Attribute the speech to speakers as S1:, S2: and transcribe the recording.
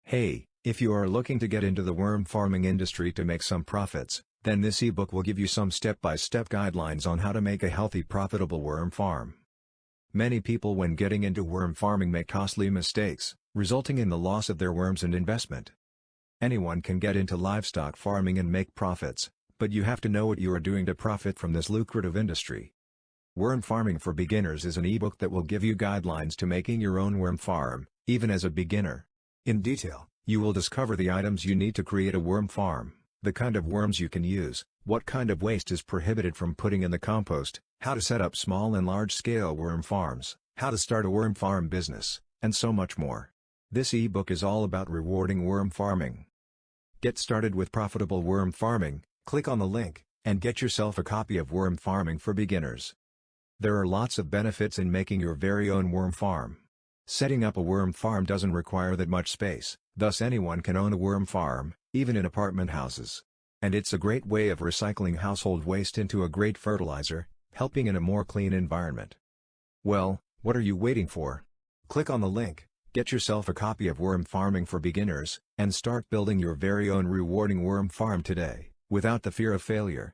S1: Hey, if you are looking to get into the worm farming industry to make some profits, then this ebook will give you some step-by-step guidelines on how to make a healthy, profitable worm farm. Many people when getting into worm farming make costly mistakes, resulting in the loss of their worms and investment. Anyone can get into livestock farming and make profits, but you have to know what you are doing to profit from this lucrative industry. Worm Farming for Beginners is an ebook that will give you guidelines to making your own worm farm, even as a beginner. In detail, you will discover the items you need to create a worm farm, the kind of worms you can use, what kind of waste is prohibited from putting in the compost, how to set up small and large-scale worm farms, how to start a worm farm business, and so much more. This ebook is all about rewarding worm farming. Get started with profitable worm farming. Click on the link, and get yourself a copy of Worm Farming for Beginners. There are lots of benefits in making your very own worm farm. Setting up a worm farm doesn't require that much space, thus anyone can own a worm farm, even in apartment houses. And it's a great way of recycling household waste into a great fertilizer, helping in a more clean environment. Well, what are you waiting for? Click on the link, get yourself a copy of Worm Farming for Beginners, and start building your very own rewarding worm farm today, without the fear of failure.